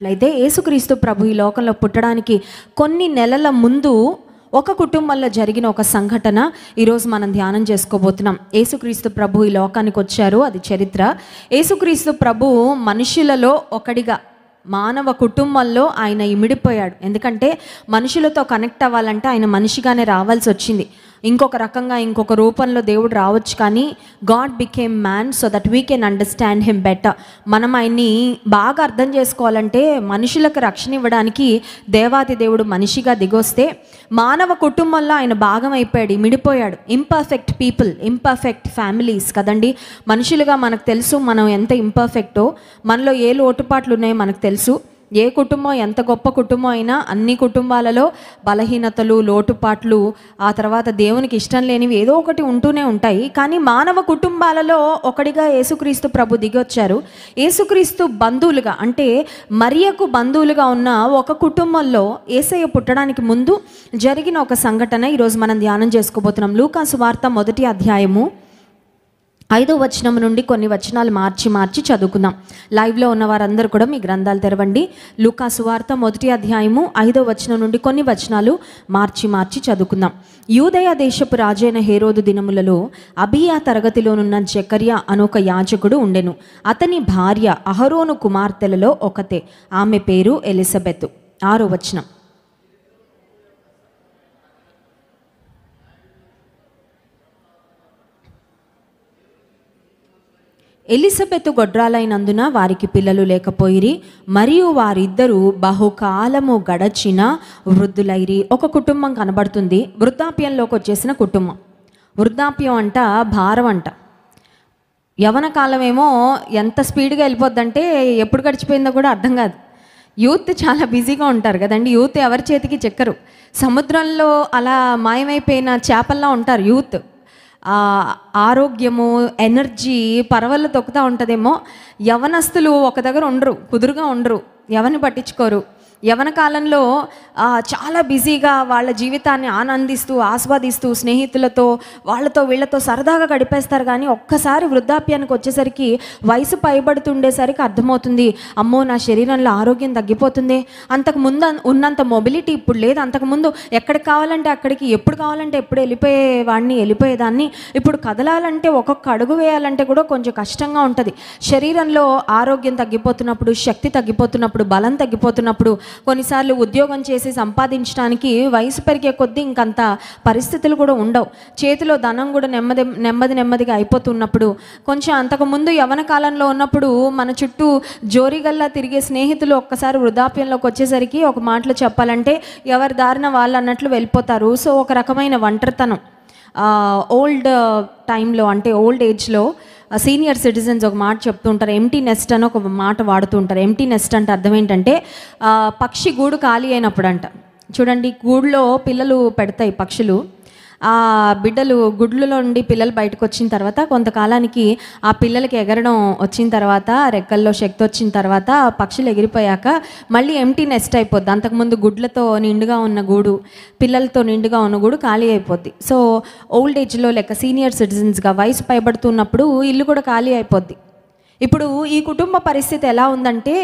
అయితే యేసుక్రీస్తు ప్రభు ఈ లోకంలో పుట్టడానికి కొన్ని నెలల ముందు ఒక కుటుంబంలో జరిగిన ఒక సంఘటన ఈరోజు మనం ధ్యానం చేసుకోబోతున్నాం. యేసుక్రీస్తు ప్రభు ఈ లోకానికి వచ్చారు, అది చరిత్ర. యేసుక్రీస్తు ప్రభు మనుషులలో ఒకడిగా, మానవ కుటుంబంలో ఆయన ఇమిడిపోయాడు. ఎందుకంటే మనుషులతో కనెక్ట్ అవ్వాలంటే ఆయన మనిషిగానే రావాల్సి వచ్చింది. ఇంకొక రకంగా ఇంకొక రూపంలో దేవుడు రావచ్చు, కానీ God became man so that we can understand him better. మనం ఆయన్ని బాగా అర్థం చేసుకోవాలంటే మనుషులకు రక్షణ ఇవ్వడానికి దేవాది దేవుడు మనిషిగా దిగొస్తే మానవ కుటుంబంలో ఆయన భాగం అయిపోయాడు, ఇమిడిపోయాడు. ఇంపర్ఫెక్ట్ పీపుల్, ఇంపర్ఫెక్ట్ ఫ్యామిలీస్ కదండి. మనుషులుగా మనకు తెలుసు మనం ఎంత ఇంపర్ఫెక్టో, మనలో ఏ లోటుపాట్లు ఉన్నాయో మనకు తెలుసు. ఏ కుటుంబం ఎంత గొప్ప కుటుంబం అయినా అన్ని కుటుంబాలలో బలహీనతలు, లోటుపాట్లు, ఆ తర్వాత దేవునికి ఇష్టం లేనివి ఏదో ఒకటి ఉంటూనే ఉంటాయి. కానీ మానవ కుటుంబాలలో ఒకటిగా యేసుక్రీస్తు ప్రభు దిగొచ్చారు. యేసుక్రీస్తు బంధువులుగా, అంటే మరియకు బంధువులుగా ఉన్న ఒక కుటుంబంలో యేసయ్య పుట్టడానికి ముందు జరిగిన ఒక సంఘటన ఈరోజు మనం ధ్యానం చేసుకోబోతున్నాం. లూకా సువార్త 1వ అధ్యాయము 5వ వచనం నుండి కొన్ని వచనాలు మార్చి చదువుకుందాం. లైవ్లో ఉన్న వారందరూ కూడా మీ గ్రంథాలు తెరవండి. లూకా సువార్త 1వ అధ్యాయము 5వ వచనం నుండి కొన్ని వచనాలు మార్చి చదువుకుందాం. యూదయ దేశపు రాజైన హేరోదు దినములలో అబియా తరగతిలోనున్న జకర్యా అనొక యాజకుడు ఉండెను. అతని భార్య అహరోను కుమార్తెలలో ఒకతే, ఆమె పేరు ఎలిజబెత్. 6వ వచనం. ఎలిజబెత్ గొడ్రాలైనందున వారికి పిల్లలు లేకపోయిరి, మరియు వారిద్దరూ బహుకాలము గడచిన వృద్ధులైరి. ఒక కుటుంబం కనబడుతుంది, వృద్ధాప్యంలోకి వచ్చేసిన కుటుంబం. వృద్ధాప్యం అంట భారం అంట. యవన కాలం ఏమో ఎంత స్పీడ్గా వెళ్ళిపోద్దంటే ఎప్పుడు గడిచిపోయిందో కూడా అర్థం కాదు. యూత్ చాలా బిజీగా ఉంటారు కదండి. యూత్ ఎవరి చేతికి చెక్కరు. సముద్రంలో అలా మాయమైపోయిన చేపల్లా ఉంటారు యూత్. ఆరోగ్యము, ఎనర్జీ పరవళ్ళు తొక్కుతూ ఉంటుందేమో. యవనస్తులు ఒక దగ్గర ఉండరు, కుదురుగా ఉండరు, ఎవరిని పట్టించుకోరు. యవన కాలంలో చాలా బిజీగా వాళ్ళ జీవితాన్ని ఆనందిస్తూ, ఆస్వాదిస్తూ, స్నేహితులతో వాళ్ళతో వీళ్ళతో సరదాగా గడిపేస్తారు. కానీ ఒక్కసారి వృద్ధాప్యానికి వచ్చేసరికి, వయసు పైబడుతుండేసరికి అర్థమవుతుంది, అమ్మో నా శరీరంలో ఆరోగ్యం తగ్గిపోతుంది. అంతకుముందు ఉన్నంత మొబిలిటీ ఇప్పుడు లేదు. అంతకుముందు ఎక్కడికి కావాలంటే అక్కడికి, ఎప్పుడు కావాలంటే ఎప్పుడు వెళ్ళిపోయేదాన్ని. ఇప్పుడు కదలాలంటే, ఒక్కొక్క అడుగు వేయాలంటే కూడా కొంచెం కష్టంగా ఉంటుంది. శరీరంలో ఆరోగ్యం తగ్గిపోతున్నప్పుడు, శక్తి తగ్గిపోతున్నప్పుడు, బలం తగ్గిపోతున్నప్పుడు, కొన్నిసార్లు ఉద్యోగం చేసి సంపాదించడానికి వయసు పెరిగే కొద్దీ ఇంకంత పరిస్థితులు కూడా ఉండవు. చేతిలో ధనం కూడా నెమ్మదిగా అయిపోతున్నప్పుడు, కొంచెం అంతకుముందు యవన కాలంలో ఉన్నప్పుడు మన చుట్టూ జోరిగల్లా తిరిగే స్నేహితులు ఒక్కసారి వృద్ధాప్యంలోకి వచ్చేసరికి ఒక మాటలో చెప్పాలంటే ఎవరి దారిన వాళ్ళు అన్నట్లు వెళ్ళిపోతారు. సో ఒక రకమైన ఒంటరితనం. ఓల్డ్ టైంలో, అంటే ఓల్డ్ ఏజ్లో సీనియర్ సిటిజన్స్ ఒక మాట చెప్తూ ఉంటారు, ఎంటీ నెస్ట్ అని ఒక మాట వాడుతూ ఉంటారు. ఎంటీ నెస్ట్ అంటే అర్థం ఏంటంటే పక్షి గూడు ఖాళీ అయినప్పుడు అంట. చూడండి, గూడులో పిల్లలు పెడతాయి పక్షులు. ఆ బిడ్డలు గుడ్లలో నుండి పిల్లలు బయటకు వచ్చిన తర్వాత కొంతకాలానికి ఆ పిల్లలకి ఎగరడం వచ్చిన తర్వాత, రెక్కల్లో శక్తి వచ్చిన తర్వాత, పక్షులు ఎగిరిపోయాక మళ్ళీ ఎంటీ నెస్ట్ అయిపోద్ది. అంతకుముందు గుడ్లతో నిండుగా ఉన్న గూడు, పిల్లలతో నిండుగా ఉన్న గూడు ఖాళీ అయిపోద్ది. సో ఓల్డ్ ఏజ్లో లెక్క సీనియర్ సిటిజన్స్గా వయసు పైబడుతున్నప్పుడు ఇల్లు కూడా ఖాళీ అయిపోద్ది. ఇప్పుడు ఈ కుటుంబ పరిస్థితి ఎలా ఉందంటే,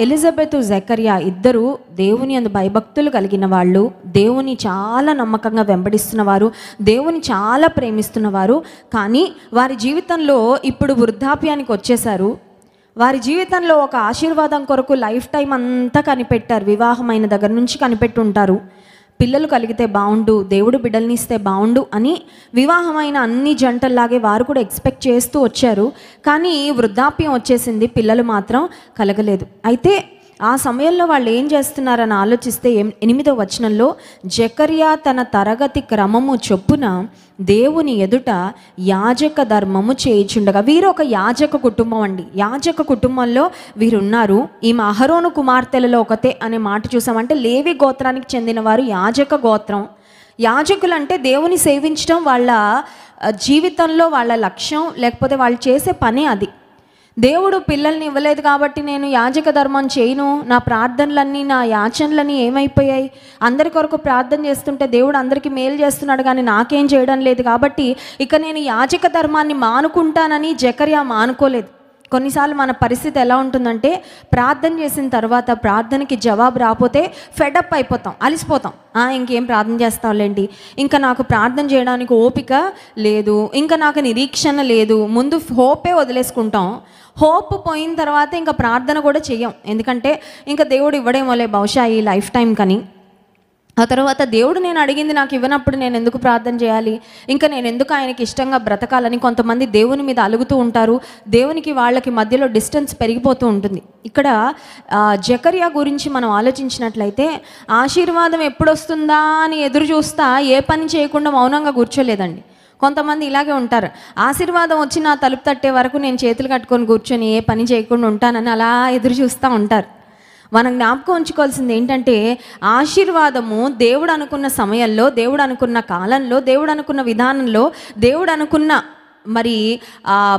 ఎలిజబెత్, జకర్యా ఇద్దరు దేవుని యందు భయభక్తులు కలిగిన వాళ్ళు, దేవుని చాలా నమ్మకంగా వెంబడిస్తున్నవారు, దేవుని చాలా ప్రేమిస్తున్నవారు. కానీ వారి జీవితంలో ఇప్పుడు వృద్ధాప్యానికి వచ్చేసారు. వారి జీవితంలో ఒక ఆశీర్వాదం కొరకు లైఫ్ టైం అంతా కనిపెట్టారు. వివాహమైన దగ్గర నుంచి కనిపెట్టుంటారు. పిల్లలు కలిగితే బాగుండు, దేవుడు బిడ్డల్ని ఇస్తే బాగుండు అని వివాహమైన అన్ని జంటల్లాగే వారు కూడా ఎక్స్పెక్ట్ చేస్తూ వచ్చారు. కానీ వృద్ధాప్యం వచ్చేసింది, పిల్లలు మాత్రం కలగలేదు. అయితే ఆ సమయంలో వాళ్ళు ఏం చేస్తున్నారని ఆలోచిస్తే 8వ వచనంలో, జకర్యా తన తరగతి క్రమము చొప్పున దేవుని ఎదుట యాజక ధర్మము చేయుచుండగా. వీరు ఒక యాజక కుటుంబం అండి. యాజక కుటుంబంలో వీరున్నారు. ఈమె అహరోను కుమార్తెలలో ఒకతే అనే మాట చూసామంటే లేవి గోత్రానికి చెందిన వారు యాజక గోత్రం. యాజకులు అంటే దేవుని సేవించడం వాళ్ళ జీవితంలో వాళ్ళ లక్ష్యం, లేకపోతే వాళ్ళు చేసే పనే అది. దేవుడు పిల్లల్ని ఇవ్వలేదు కాబట్టి నేను యాజక ధర్మం చేయను, నా ప్రార్థనలన్నీ, నా యాచనలన్నీ ఏమైపోయాయి, అందరి కొరకు ప్రార్థన చేస్తుంటే దేవుడు అందరికీ మేలు చేస్తున్నాడు కానీ నాకేం చేయడం లేదు కాబట్టి ఇక నేను యాజక ధర్మాన్ని మానుకుంటానని జకర్యా మానుకోలేదు. కొన్నిసార్లు మన పరిస్థితి ఎలా ఉంటుందంటే, ప్రార్థన చేసిన తర్వాత ప్రార్థనకి జవాబు రాకపోతే ఫెడప్ అయిపోతాం, అలిసిపోతాం. ఇంకేం ప్రార్థన చేస్తావులేండి, ఇంకా నాకు ప్రార్థన చేయడానికి ఓపిక లేదు, ఇంకా నాకు నిరీక్షణ లేదు, ముందు హోపే వదిలేసుకుంటాం. హోప్ పోయిన తర్వాత ఇంకా ప్రార్థన కూడా చెయ్యం, ఎందుకంటే ఇంకా దేవుడు ఇవ్వడేమోలే బహుశా ఈ లైఫ్ టైం కని. ఆ తర్వాత దేవుడు నేను అడిగింది నాకు ఇవ్వనప్పుడు నేను ఎందుకు ప్రార్థన చేయాలి, ఇంకా నేను ఎందుకు ఆయనకి ఇష్టంగా బ్రతకాలని కొంతమంది దేవుని మీద అలుగుతూ ఉంటారు. దేవునికి వాళ్ళకి మధ్యలో డిస్టెన్స్ పెరిగిపోతూ ఉంటుంది. ఇక్కడ జకర్యా గురించి మనం ఆలోచించినట్లయితే, ఆశీర్వాదం ఎప్పుడు వస్తుందా అని ఎదురు చూస్తా ఏ పని చేయకుండా మౌనంగా కూర్చోలేదండి. కొంతమంది ఇలాగే ఉంటారు, ఆశీర్వాదం వచ్చి నా తలుపు తట్టే వరకు నేను చేతులు కట్టుకొని కూర్చొని ఏ పని చేయకుండా ఉంటానని అలా ఎదురు చూస్తూ ఉంటారు. మనం జ్ఞాపకం ఉంచుకోవాల్సింది ఏంటంటే, ఆశీర్వాదము దేవుడు అనుకున్న సమయంలో, దేవుడు అనుకున్న కాలంలో, దేవుడు అనుకున్న విధానంలో, దేవుడు అనుకున్న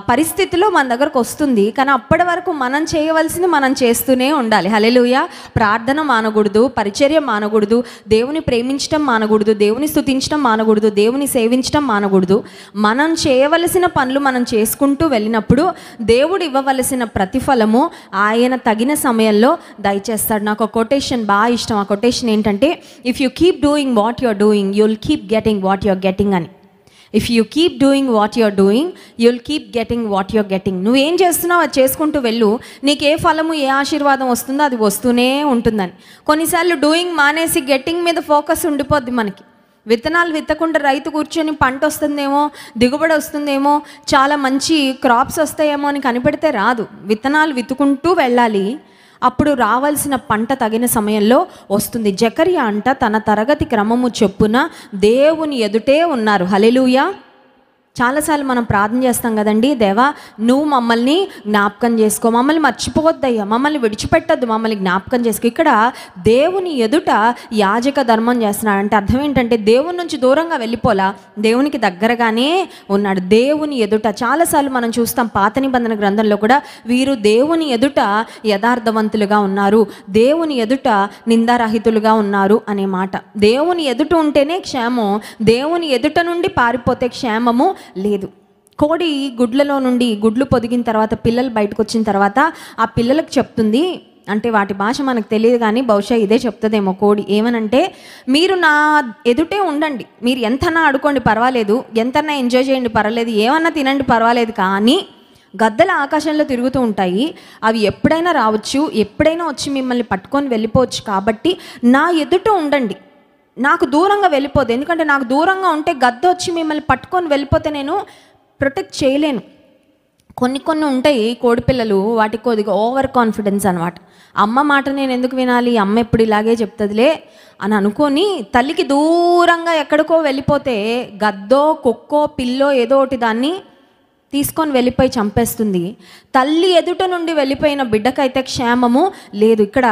పరిస్థితిలో మన దగ్గరకు వస్తుంది. కానీ అప్పటి వరకు మనం చేయవలసింది మనం చేస్తూనే ఉండాలి. హల్లెలూయా. ప్రార్థన మానకూడదు, పరిచర్య మానకూడదు, దేవుని ప్రేమించడం మానకూడదు, దేవుని స్తుతించడం మానకూడదు, దేవుని సేవించడం మానకూడదు. మనం చేయవలసిన పనులు మనం చేసుకుంటూ వెళ్ళినప్పుడు దేవుడు ఇవ్వవలసిన ప్రతిఫలము ఆయన తగిన సమయంలో దయచేస్తాడు. నాకు ఒక కొటేషన్ బాగా ఇష్టం. ఆ కొటేషన్ ఏంటంటే, if you keep doing what you're doing you'll keep getting what you're getting అని. If you keep doing what you're doing you'll keep getting what you're getting. నువ్వేం చేస్తున్నావు అది చేసుకుంటూ వెళ్ళు, నీకు ఏ ఫలము ఏ ఆశీర్వాదం వస్తుందో అది వస్తూనే ఉంటుందని. కొన్నిసార్లు డూయింగ్ మానేసి గెట్టింగ్ మీద ఫోకస్ ఉండిపోద్ది మనకి. విత్తనాలు విత్తకుండా రైతు కూర్చొని పంట వస్తుందేమో, దిగుబడి వస్తుందేమో, చాలా మంచి క్రాప్స్ వస్తాయేమో అని కనిపెడితే రాదు. విత్తనాలు విత్తుకుంటూ వెళ్ళాలి, అప్పుడు రావాల్సిన పంట తగిన సమయంలో వస్తుంది. జకర్యా అంట తన తరగతి క్రమము చొప్పున దేవుని ఎదుటే ఉన్నారు. హల్లెలూయా. చాలాసార్లు మనం ప్రార్థన చేస్తాం కదండి, దేవా నువ్వు మమ్మల్ని జ్ఞాపకం చేసుకో, మమ్మల్ని మర్చిపోవద్దయ్యా, మమ్మల్ని విడిచిపెట్టద్దు, మమ్మల్ని జ్ఞాపకం చేసుకో. ఇక్కడ దేవుని ఎదుట యాజక ధర్మం చేస్తున్నాడు అంటే అర్థం ఏంటంటే, దేవుని నుంచి దూరంగా వెళ్ళిపోలా, దేవునికి దగ్గరగానే ఉన్నాడు. దేవుని ఎదుట చాలాసార్లు మనం చూస్తాం పాత నిబంధన గ్రంథంలో కూడా, వీరు దేవుని ఎదుట యథార్థవంతులుగా ఉన్నారు, దేవుని ఎదుట నిందారహితులుగా ఉన్నారు అనే మాట. దేవుని ఎదుట ఉంటేనే క్షేమం, దేవుని ఎదుట నుండి పారిపోతే క్షేమము లేదు. కోడి గుడ్లలో నుండి గుడ్లు పొదిగిన తర్వాత పిల్లలు బయటకు వచ్చిన తర్వాత ఆ పిల్లలకు చెప్తుంది, అంటే వాటి భాష మనకు తెలియదు కానీ బహుశా ఇదే చెప్తుందేమో కోడి. ఏమనంటే, మీరు నా ఎదుటే ఉండండి, మీరు ఎంతనా ఆడుకోండి పర్వాలేదు, ఎంతనా ఎంజాయ్ చేయండి పర్వాలేదు, ఏమన్నా తినండి పర్వాలేదు, కానీ గద్దలు ఆకాశంలో తిరుగుతూ ఉంటాయి, అవి ఎప్పుడైనా రావచ్చు, ఎప్పుడైనా వచ్చి మిమ్మల్ని పట్టుకొని వెళ్ళిపోవచ్చు, కాబట్టి నా ఎదుట ఉండండి, నాకు దూరంగా వెళ్ళిపోదు. ఎందుకంటే నాకు దూరంగా ఉంటే గద్ద వచ్చి మిమ్మల్ని పట్టుకొని వెళ్ళిపోతే నేను ప్రొటెక్ట్ చేయలేను. కొన్ని ఉంటాయి కోడిపిల్లలు, వాటికి కొద్దిగా ఓవర్ కాన్ఫిడెన్స్ అనమాట. అమ్మ మాట నేను ఎందుకు వినాలి, అమ్మ ఎప్పుడు ఇలాగే చెప్తుందిలే అని అనుకొని తల్లికి దూరంగా ఎక్కడికో వెళ్ళిపోతే గద్దో కుక్కో పిల్లో ఏదో ఒకటి దాన్ని తీసుకొని వెళ్ళిపోయి చంపేస్తుంది. తల్లి ఎదుట నుండి వెళ్ళిపోయిన బిడ్డకైతే క్షేమము లేదు. ఇక్కడ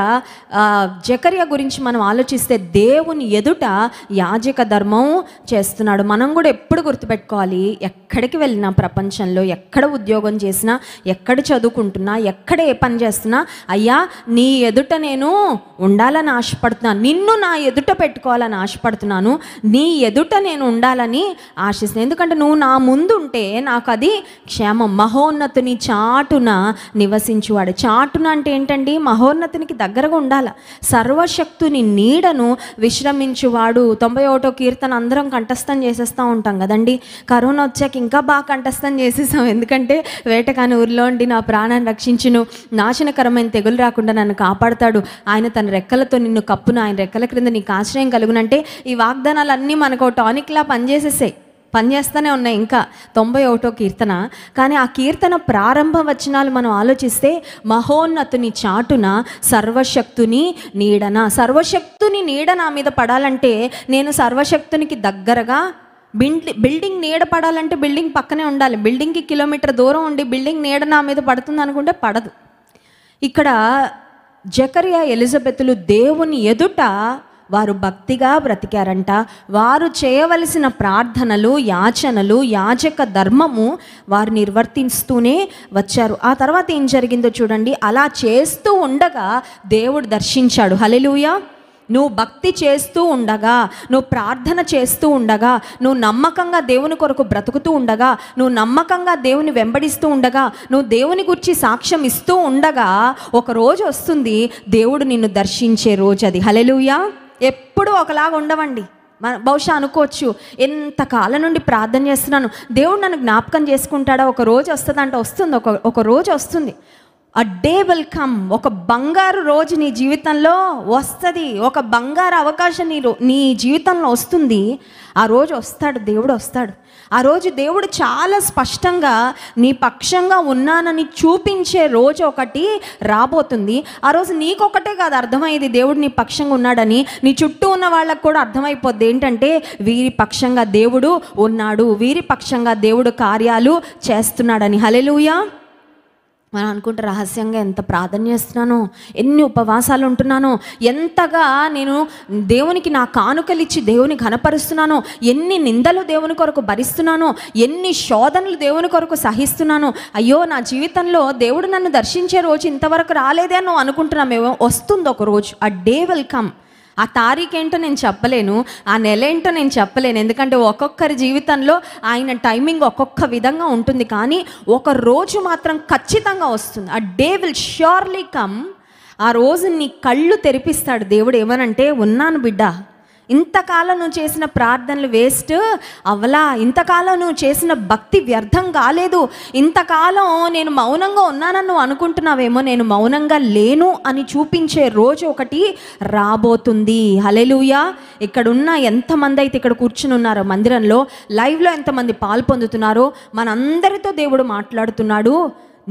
జకర్యా గురించి మనం ఆలోచిస్తే దేవుని ఎదుట యాజక ధర్మం చేస్తున్నాడు. మనం కూడా ఎప్పుడు గుర్తుపెట్టుకోవాలి, ఎక్కడికి వెళ్ళినా ప్రపంచంలో, ఎక్కడ ఉద్యోగం చేసినా, ఎక్కడ చదువుకుంటున్నా, ఎక్కడ ఏ పని చేస్తున్నా, అయ్యా నీ ఎదుట నేను ఉండాలని ఆశపడుతున్నాను, నిన్ను నా ఎదుట పెట్టుకోవాలని ఆశపడుతున్నాను, నీ ఎదుట నేను ఉండాలని ఆశిస్తున్నాను. ఎందుకంటే నువ్వు నా ముందు ఉంటే నాకు అది క్షేమం. మహోన్నతుని చాటున నివసించువాడు. చాటున అంటే ఏంటండి, మహోన్నతునికి దగ్గరగా ఉండాల. సర్వశక్తుని నీడను విశ్రమించువాడు. 91వ కీర్తన అందరం కంఠస్థం చేసేస్తూ ఉంటాం కదండి. కరోనా వచ్చాక ఇంకా బాగా కంఠస్థం చేసేసాం, ఎందుకంటే వేటకాని ఊరిలో ఉండి నా ప్రాణాన్ని రక్షించును, నాశనకరమైన తెగులు రాకుండా నన్ను కాపాడుతాడు, ఆయన తన రెక్కలతో నిన్ను కప్పును, ఆయన రెక్కల క్రింద నీకు ఆశ్రయం కలుగునంటే ఈ వాగ్దానాలన్నీ మనకు టానిక్లా పనిచేస్తూనే ఉన్నాయి. ఇంకా 91వ కీర్తన. కానీ ఆ కీర్తన ప్రారంభ వచనాలు మనం ఆలోచిస్తే, మహోన్నతుని చాటున సర్వశక్తుని నీడన. సర్వశక్తుని నీడ నా మీద పడాలంటే నేను సర్వశక్తునికి దగ్గరగా, బిల్డింగ్ నీడ పడాలంటే బిల్డింగ్ పక్కనే ఉండాలి. బిల్డింగ్కి కిలోమీటర్ దూరం ఉండి బిల్డింగ్ నీడ నా మీద పడుతుంది అనుకుంటే పడదు. ఇక్కడ జకర్యా ఎలిజబెతులు దేవుని ఎదుట వారు భక్తిగా బ్రతికారంట. వారు చేయవలసిన ప్రార్థనలు, యాచనలు, యాజక ధర్మము వారు నిర్వర్తిస్తూనే వచ్చారు. ఆ తర్వాత ఏం జరిగిందో చూడండి. అలా చేస్తూ ఉండగా దేవుడు దర్శించాడు. హల్లెలూయా. నువ్వు భక్తి చేస్తూ ఉండగా, నువ్వు ప్రార్థన చేస్తూ ఉండగా, నువ్వు నమ్మకంగా దేవుని కొరకు బ్రతుకుతూ ఉండగా, నువ్వు నమ్మకంగా దేవుని వెంబడిస్తూ ఉండగా, నువ్వు దేవుని గురించి సాక్ష్యం ఇస్తూ ఉండగా ఒక రోజు వస్తుంది, దేవుడు నిన్ను దర్శించే రోజు అది. హల్లెలూయా. ఎప్పుడూ ఒకలాగా ఉండవండి. బహుశా అనుకోవచ్చు, ఎంతకాలం నుండి ప్రార్థన చేస్తున్నాను, దేవుడు నన్ను జ్ఞాపకం చేసుకుంటాడా, ఒక రోజు వస్తుందంటే వస్తుంది, ఒక రోజు వస్తుంది. A day will come. ఒక బంగారు రోజు నీ జీవితంలో వస్తుంది, ఒక బంగారు అవకాశం నీ జీవితంలో వస్తుంది. ఆ రోజు వస్తాడు, దేవుడు వస్తాడు. ఆ రోజు దేవుడు చాలా స్పష్టంగా నీ పక్షంగా ఉన్నానని చూపించే రోజు ఒకటి రాబోతుంది. ఆ రోజు నీకొకటే కాదు అర్థమయ్యేది దేవుడు నీ పక్షంగా ఉన్నాడని, నీ చుట్టూ ఉన్న వాళ్ళకు కూడా అర్థమైపోద్ది ఏంటంటే వీరి పక్షంగా దేవుడు ఉన్నాడు, వీరి పక్షంగా దేవుడు కార్యాలు చేస్తున్నాడని. హల్లెలూయా. మనం అనుకుంటే రహస్యంగా ఎంత ప్రార్థన చేస్తున్నానో, ఎన్ని ఉపవాసాలు ఉంటున్నానో, ఎంతగా నేను దేవునికి నా కానుకలు ఇచ్చి దేవుని ఘనపరుస్తున్నానో, ఎన్ని నిందలు దేవుని కొరకు భరిస్తున్నానో, ఎన్ని శోధనలు దేవుని కొరకు సహిస్తున్నానో. అయ్యో, నా జీవితంలో దేవుడు నన్ను దర్శించే రోజు ఇంతవరకు రాలేదే అని నువ్వు అనుకుంటున్నామేమో. వస్తుంది ఒక రోజు. ఆ డే విల్ కమ్. ఆ తారీఖు ఏంటో నేను చెప్పలేను, ఆ నెల ఏంటో నేను చెప్పలేను, ఎందుకంటే ఒక్కొక్కరి జీవితంలో ఆయన టైమింగ్ ఒక్కొక్క విధంగా ఉంటుంది. కానీ ఒక రోజు మాత్రం ఖచ్చితంగా వస్తుంది. ఆ డే విల్ ష్యూర్లీ కమ్. ఆ రోజు నీ కళ్ళు తెరిపిస్తాడు దేవుడు. ఏమనంటే, ఉన్నాను బిడ్డ, ఇంతకాలం నువ్వు చేసిన ప్రార్థనలు వేస్ట్ అవలా, ఇంతకాలం నువ్వు చేసిన భక్తి వ్యర్థం కాలేదు, ఇంతకాలం నేను మౌనంగా ఉన్నానని నువ్వు అనుకుంటున్నావేమో, నేను మౌనంగా లేను అని చూపించే రోజు ఒకటి రాబోతుంది. హల్లెలూయా. ఇక్కడున్న ఎంతమంది అయితే ఇక్కడ కూర్చుని ఉన్నారో మందిరంలో, లైవ్లో ఎంతమంది పాలు పొందుతున్నారో, మనందరితో దేవుడు మాట్లాడుతున్నాడు.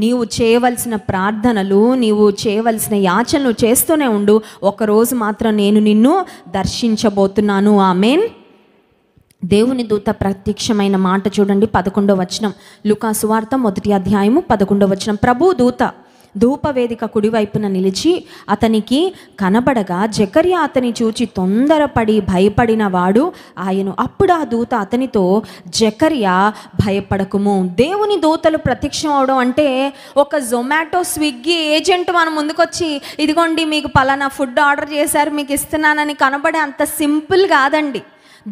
నీవు చేయవలసిన ప్రార్థనలు, నీవు చేయవలసిన యాచనలు చేస్తూనే ఉండు. ఒకరోజు మాత్రం నేను నిన్ను దర్శించబోతున్నాను. ఆమేన్. దేవుని దూత ప్రత్యక్షమైన మాట చూడండి, 11వ వచనం. లూకా సువార్త 1వ అధ్యాయము 11వ వచనం. ప్రభు దూత ధూపవేదిక కుడివైపున నిలిచి అతనికి కనబడగా జకర్యా అతని చూచి తొందరపడి భయపడిన వాడు ఆయను. అప్పుడు ఆ దూత అతనితో, జకర్యా భయపడకుము. దేవుని దూతలు ప్రత్యక్షం అవడం అంటే ఒక జొమాటో, స్విగ్గీ ఏజెంట్ మన ముందుకొచ్చి ఇదిగోండి మీకు పలానా ఫుడ్ ఆర్డర్ చేశారు మీకు ఇస్తున్నానని కనబడే అంత సింపుల్ కాదండి.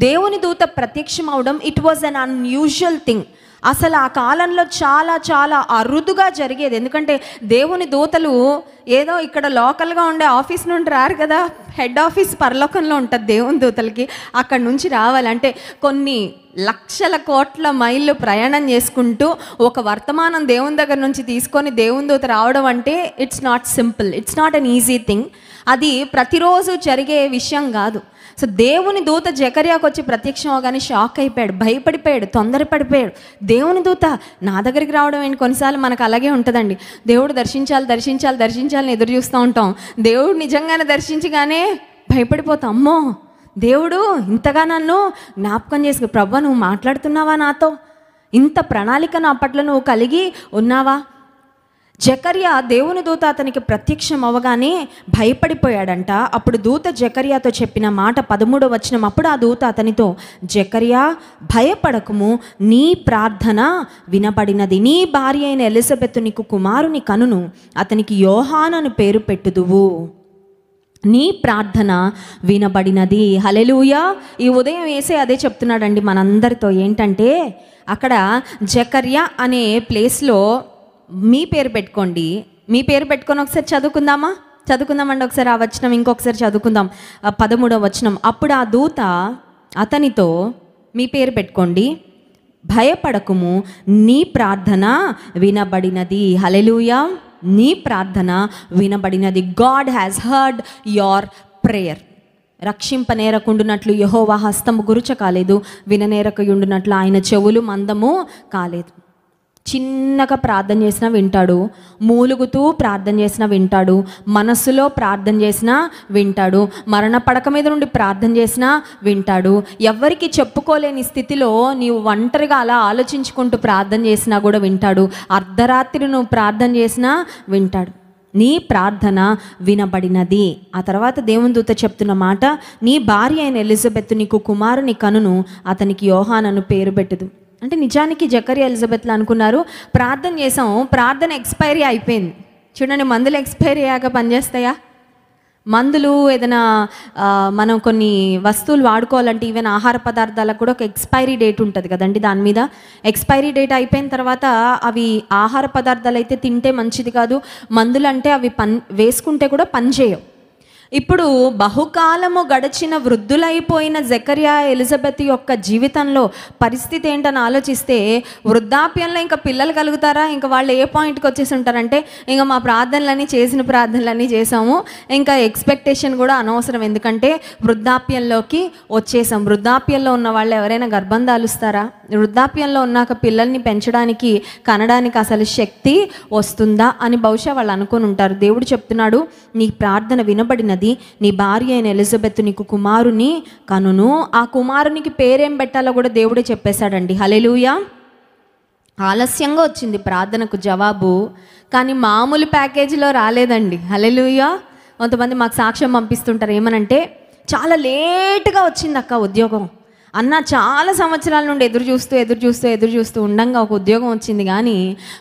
దేవుని దూత ప్రత్యక్షం అవడం it was an unusual thing. అసలు ఆ కాలంలో చాలా చాలా అరుదుగా జరిగేది. ఎందుకంటే దేవుని దూతలు ఏదో ఇక్కడ లోకల్గా ఉండే ఆఫీస్ నుండి రారు కదా, హెడ్ ఆఫీస్ పరలోకంలో ఉంటుంది దేవుని దూతలకి. అక్కడ నుంచి రావాలంటే కొన్ని లక్షల కోట్ల మైళ్ళు ప్రయాణం చేసుకుంటూ ఒక వర్తమానం దేవుని దగ్గర నుంచి తీసుకొని దేవుని దూత రావడం అంటే it's not simple, it's not an easy thing. అది ప్రతిరోజు జరిగే విషయం కాదు. సో దేవుని దూత జకర్యాకు వచ్చి ప్రత్యక్షం అవగానే షాక్ అయిపోయాడు, భయపడిపోయాడు, తొందరపడిపోయాడు. దేవుని దూత నా దగ్గరికి రావడం ఏంటి? కొన్నిసార్లు మనకు అలాగే ఉంటుందండి. దేవుడు దర్శించాలని ఎదురు చూస్తూ ఉంటాం. దేవుడు నిజంగానే దర్శించగానే భయపడిపోతాం. అమ్మో, దేవుడు ఇంతగా నన్ను జ్ఞాపకం చేసుకు, ప్రభు నువ్వు మాట్లాడుతున్నావా నాతో? ఇంత ప్రణాళిక నా పట్ల నువ్వు కలిగి ఉన్నావా? జకర్యా దేవుని దూత అతనికి ప్రత్యక్షం అవ్వగానే భయపడిపోయాడంట. అప్పుడు దూత జకర్యాతో చెప్పిన మాట 13వ వచనం. అప్పుడు ఆ దూత అతనితో, జకర్యా భయపడకుము, నీ ప్రార్థన వినబడినది, నీ భార్య అయిన ఎలిజబెత్ నీకు కుమారుని కనును, అతనికి యోహాను అని పేరు పెట్టుదువు, నీ ప్రార్థన వినబడినది. హల్లెలూయా. ఈ ఉదయం వేసే అదే చెప్తున్నాడండి మనందరితో. ఏంటంటే అక్కడ జకర్యా అనే ప్లేస్లో మీ పేరు పెట్టుకోండి, మీ పేరు పెట్టుకొని ఒకసారి చదువుకుందామండి ఒకసారి ఆ వచనం ఇంకొకసారి చదువుకుందాం. 13వ వచనం. అప్పుడు ఆ దూత అతనితో, మీ పేరు పెట్టుకోండి, భయపడకుము, నీ ప్రార్థన వినబడినది. హల్లెలూయా. నీ ప్రార్థన వినబడినది. God has heard your prayer. రక్షింపనేరకుండునట్లు యెహోవా హస్తము గురుచ కాలేదు, విననేరకయుండునట్లు ఆయన చెవులు మందము కాలేదు. చిన్నగా ప్రార్థన చేసినా వింటాడు, మూలుగుతూ ప్రార్థన చేసినా వింటాడు, మనస్సులో ప్రార్థన చేసినా వింటాడు, మరణ పడక మీద నుండి ప్రార్థన చేసినా వింటాడు. ఎవరికి చెప్పుకోలేని స్థితిలో నీవు ఒంటరిగా అలా ఆలోచించుకుంటూ ప్రార్థన చేసినా కూడా వింటాడు. అర్ధరాత్రి నువ్వు ప్రార్థన చేసినా వింటాడు. నీ ప్రార్థన వినబడినది. ఆ తర్వాత దేవుని దూత చెప్తున్న మాట, నీ భార్య అయిన ఎలిజబెత్ నీకు కుమారుని కనును, అతనికి యోహాను అని పేరు పెట్టుదు. అంటే నిజానికి జకర్యా ఎలిజబెత్లు అనుకున్నారు, ప్రార్థన చేసాం, ప్రార్థన ఎక్స్పైరీ అయిపోయింది. చూడండి, మందులు ఎక్స్పైరీ అయ్యాక పనిచేస్తాయా? మందులు ఏదైనా మనం కొన్ని వస్తువులు వాడుకోవాలంటే ఈవెన్ ఆహార పదార్థాలకు కూడా ఒక ఎక్స్పైరీ డేట్ ఉంటుంది కదండి. దాని మీద ఎక్స్పైరీ డేట్ అయిపోయిన తర్వాత అవి ఆహార పదార్థాలు అయితే తింటే మంచిది కాదు, మందులు అంటే అవి వేసుకుంటే కూడా పనిచేయవు. ఇప్పుడు బహుకాలము గడిచిన వృద్ధులైపోయిన జకర్యా ఎలిజబెత్ యొక్క జీవితంలో పరిస్థితి ఏంటని ఆలోచిస్తే, వృద్ధాప్యంలో ఇంకా పిల్లలు కలుగుతారా, ఇంకా వాళ్ళు ఏ పాయింట్కి వచ్చేసి ఉంటారంటే, ఇంకా మా ప్రార్థనలన్నీ చేసిన ప్రార్థనలన్నీ చేసాము, ఇంకా ఎక్స్పెక్టేషన్ కూడా అనవసరం, ఎందుకంటే వృద్ధాప్యంలోకి వచ్చేసాం. వృద్ధాప్యంలో ఉన్న వాళ్ళు ఎవరైనా గర్భం దాలుస్తారా? వృద్ధాప్యంలో ఉన్నాక పిల్లల్ని పెంచడానికి కనడానికి అసలు శక్తి వస్తుందా అని బహుశా వాళ్ళు అనుకుని ఉంటారు. దేవుడు చెప్తున్నాడు, నీ ప్రార్థన వినబడినది, నీ భార్య అయిన ఎలిజబెత్ నీకు కుమారుని కనును. ఆ కుమారునికి పేరేం పెట్టాలో కూడా దేవుడే చెప్పేశాడండి. హల్లెలూయా. ఆలస్యంగా వచ్చింది ప్రార్థనకు జవాబు, కానీ మామూలు ప్యాకేజీలో రాలేదండి. హల్లెలూయా. కొంతమంది మాకు సాక్ష్యం పంపిస్తుంటారు, ఏమనంటే చాలా లేటుగా వచ్చింది అక్క ఉద్యోగం అన్న, చాలా సంవత్సరాల నుండి ఎదురు చూస్తూ ఉండంగా ఒక ఉద్యోగం వచ్చింది, కానీ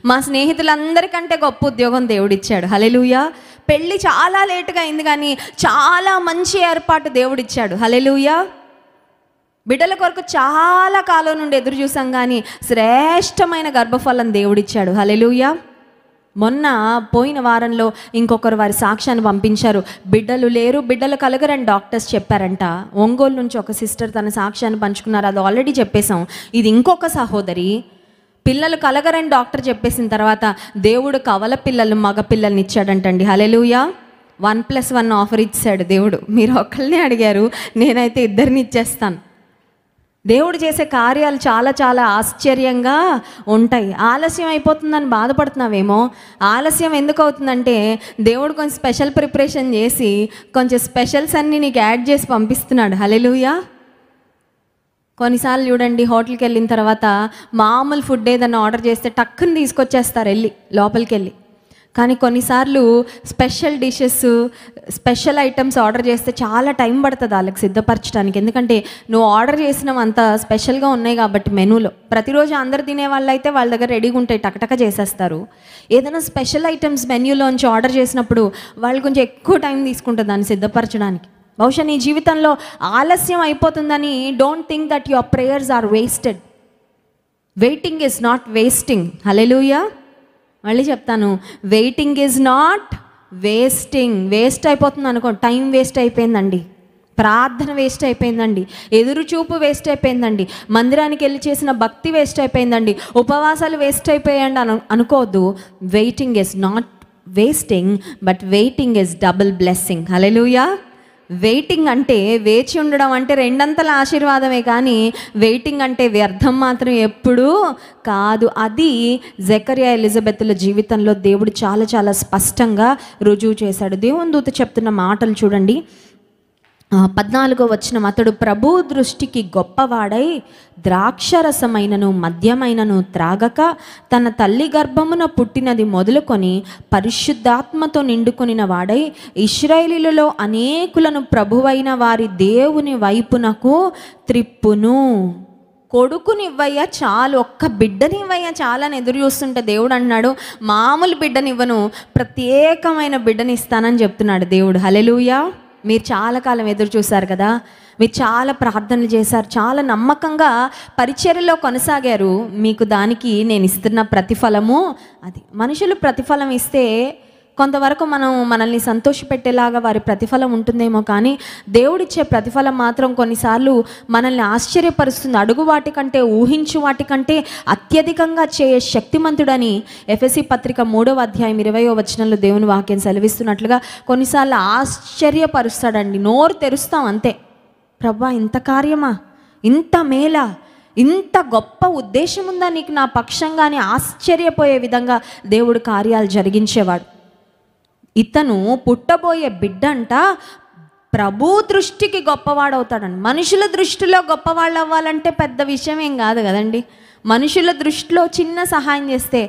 మా స్నేహితులందరికంటే గొప్ప ఉద్యోగం దేవుడిచ్చాడు. హల్లెలూయా. పెళ్ళి చాలా లేటుగా అయింది, కానీ చాలా మంచి ఏర్పాటు దేవుడిచ్చాడు. హల్లెలూయా. బిడ్డల కొరకు చాలా కాలం నుండి ఎదురు చూసాం, కానీ శ్రేష్టమైన గర్భఫలం దేవుడిచ్చాడు. హల్లెలూయా. మొన్న పోయిన వారంలో ఇంకొకరు వారి సాక్ష్యాన్ని పంపించారు, బిడ్డలు లేరు, బిడ్డలు కలగరని డాక్టర్స్ చెప్పారంట. ఒంగోలు నుంచి ఒక సిస్టర్ తన సాక్ష్యాన్ని పంచుకున్నారు, అది ఆల్రెడీ చెప్పేశాం. ఇది ఇంకొక సహోదరి, పిల్లలు కలగరని డాక్టర్ చెప్పేసిన తర్వాత దేవుడు కవల పిల్లలు మగ పిల్లల్ని ఇచ్చాడంటండి. హల్లెలూయా. 1+1 ఆఫర్ ఇచ్చాడు దేవుడు. మీరు ఒకళ్ళనే అడిగారు, నేనైతే ఇద్దరిని ఇచ్చేస్తాను. దేవుడు చేసే కార్యాలు చాలా చాలా ఆశ్చర్యంగా ఉంటాయి. ఆలస్యం అయిపోతుందని బాధపడుతున్నావేమో. ఆలస్యం ఎందుకు అవుతుందంటే దేవుడు కొంచెం స్పెషల్ ప్రిపరేషన్ చేసి కొంచెం స్పెషల్స్ అన్నీ నీకు యాడ్ చేసి పంపిస్తున్నాడు. హల్లెలూయా. కొన్నిసార్లు చూడండి, హోటల్కి వెళ్ళిన తర్వాత మామూలు ఫుడ్ ఏదైనా ఆర్డర్ చేస్తే టక్కుని తీసుకొచ్చేస్తారు వెళ్ళి లోపలికి వెళ్ళి, కానీ కొన్నిసార్లు special dishes, special items order చేస్తే చాలా టైం పడుతుంది వాళ్ళకి సిద్ధపరచడానికి. ఎందుకంటే నువ్వు ఆర్డర్ చేసినవి అంత స్పెషల్గా ఉన్నాయి కాబట్టి మెనూలో. ప్రతిరోజు అందరు తినే వాళ్ళు అయితే వాళ్ళ దగ్గర రెడీగా ఉంటాయి, టకటక చేసేస్తారు. ఏదైనా స్పెషల్ ఐటమ్స్ మెన్యూలోంచి ఆర్డర్ చేసినప్పుడు వాళ్ళు కొంచెం ఎక్కువ టైం తీసుకుంటుంది దాన్ని సిద్ధపరచడానికి. బహుశా నీ జీవితంలో ఆలస్యం అయిపోతుందని don't think that your prayers are wasted. Waiting is not wasting. Hallelujah. మళ్ళీ చెప్తాను, waiting is not wasting. Waste అయిపోతుంది అనుకో, టైం వేస్ట్ అయిపోయిందండి, ప్రార్థన వేస్ట్ అయిపోయిందండి, ఎదురు చూపు వేస్ట్ అయిపోయిందండి, మందిరానికి వెళ్ళి చేసిన భక్తి వేస్ట్ అయిపోయిందండి, ఉపవాసాలు వేస్ట్ అయిపోయాయండి అనుకోవద్దు. Waiting is not wasting, but waiting is double blessing. Hallelujah. Waiting అంటే, వేచి ఉండడం అంటే రెండంతల ఆశీర్వాదమే, కానీ వెయిటింగ్ అంటే వ్యర్థం మాత్రం ఎప్పుడూ కాదు. అది జకర్యా ఎలిజబెత్ల జీవితంలో దేవుడు చాలా చాలా స్పష్టంగా రుజువు చేశాడు. దేవుని దూత చెప్తున్న మాటలు చూడండి. 14వ వచనం, అతడు ప్రభు దృష్టికి గొప్పవాడై ద్రాక్షరసమైనను మద్యమైనను త్రాగక తన తల్లి గర్భమున పుట్టినది మొదలుకొని పరిశుద్ధాత్మతో నిండుకొనిన వాడై ఇశ్రాయేలీయులలో అనేకులను ప్రభువైన వారి దేవుని వైపునకు త్రిప్పును. కొడుకునివ్వయ్యా చాలు, ఒక్క బిడ్డనివ్వయ్యా చాలని ఎదురు చూస్తుంటే దేవుడు అన్నాడు, మామూలు బిడ్డనివ్వను, ప్రత్యేకమైన బిడ్డనిస్తానని చెప్తున్నాడు దేవుడు. హల్లెలూయా. మీరు చాలా కాలం ఎదురు చూశారు కదా, మీరు చాలా ప్రార్థనలు చేశారు, చాలా నమ్మకంగా పరిచర్యలో కొనసాగారు. మీకు దానికి నేను ఇస్తున్న ప్రతిఫలము అది. మనుషులు ప్రతిఫలం ఇస్తే కొంతవరకు మనల్ని సంతోషపెట్టేలాగా వారి ప్రతిఫలం ఉంటుందేమో, కానీ దేవుడిచ్చే ప్రతిఫలం మాత్రం కొన్నిసార్లు మనల్ని ఆశ్చర్యపరుస్తుంది. అడుగు వాటికంటే, ఊహించు వాటికంటే అత్యధికంగా చేయే శక్తిమంతుడని ఎఫెసీ పత్రిక 3వ అధ్యాయం 20వ వచనంలో దేవుని వాక్యం సెలవిస్తున్నట్లుగా కొన్నిసార్లు ఆశ్చర్యపరుస్తాడండి. నోరు తెరుస్తాం అంతే, ప్రభా ఇంత కార్యమా, ఇంత మేలా, ఇంత గొప్ప ఉద్దేశం ఉందా నీకు నా పక్షంగానే ఆశ్చర్యపోయే విధంగా దేవుడు కార్యాలు జరిగించేవాడు. ఇతను పుట్టబోయే బిడ్డంట ప్రభు దృష్టికి గొప్పవాడవుతాడండి. మనుషుల దృష్టిలో గొప్పవాళ్ళు అవ్వాలంటే పెద్ద విషయం ఏం కాదు కదండి. మనుషుల దృష్టిలో చిన్న సహాయం చేస్తే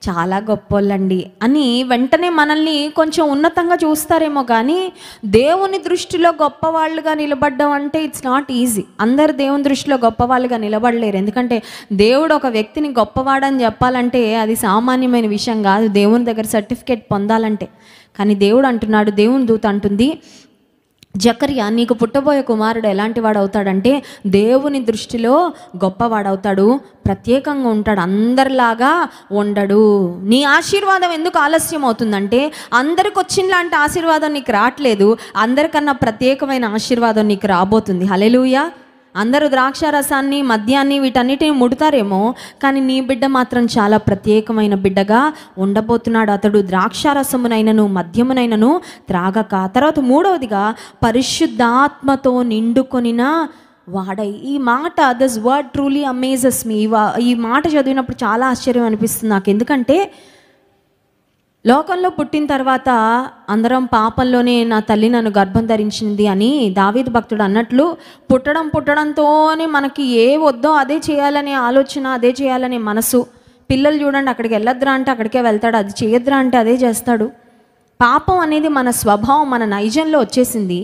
చాలా గొప్పోళ్ళండి అని వెంటనే మనల్ని కొంచెం ఉన్నతంగా చూస్తారేమో, కానీ దేవుని దృష్టిలో గొప్పవాళ్ళుగా నిలబడ్డం అంటే ఇట్స్ నాట్ ఈజీ. అందరు దేవుని దృష్టిలో గొప్పవాళ్ళుగా నిలబడలేరు. ఎందుకంటే దేవుడు ఒక వ్యక్తిని గొప్పవాడని చెప్పాలంటే అది సామాన్యమైన విషయం కాదు, దేవుని దగ్గర సర్టిఫికేట్ పొందాలంటే. కానీ దేవుడు అంటున్నాడు, దేవుని దూత అంటుంది, జకర్యా నీకు పుట్టబోయే కుమారుడు ఎలాంటి వాడు అవుతాడంటే దేవుని దృష్టిలో గొప్పవాడవుతాడు, ప్రత్యేకంగా ఉంటాడు, అందరిలాగా ఉండడు. నీ ఆశీర్వాదం ఎందుకు ఆలస్యం అవుతుందంటే అందరికి వచ్చినలాంటి ఆశీర్వాదం నీకు రావట్లేదు, అందరికన్నా ప్రత్యేకమైన ఆశీర్వాదం నీకు రాబోతుంది. హల్లెలూయా. అందరూ ద్రాక్ష రసాన్ని, మద్యాన్ని, వీటన్నిటిని ముడతారేమో, కానీ నీ బిడ్డ మాత్రం చాలా ప్రత్యేకమైన బిడ్డగా ఉండబోతున్నాడు. అతడు ద్రాక్షారసమునైనను మద్యమునైనను త్రాగక. తర్వాత మూడవదిగా పరిశుద్ధాత్మతో నిండుకొనిన వాడై. ఈ మాట, దిస్ వర్డ్ ట్రూలీ అమేజెస్ మీ. ఈ మాట చదివినప్పుడు చాలా ఆశ్చర్యం అనిపిస్తుంది నాకు. ఎందుకంటే లోకంలో పుట్టిన తర్వాత అందరం పాపంలోనే నా తల్లి నన్ను గర్భం ధరించింది అని దావీదు భక్తుడు అన్నట్లు, పుట్టడంతోనే మనకి ఏ వద్దో అదే చేయాలనే ఆలోచన, అదే చేయాలనే మనసు. పిల్లలు చూడండి, అక్కడికి వెళ్ళొద్దురా అంటే అక్కడికే వెళ్తాడు, అది చేయొద్దురా అంటే అదే చేస్తాడు. పాపం అనేది మన స్వభావం, మన నైజంలో వచ్చేసింది.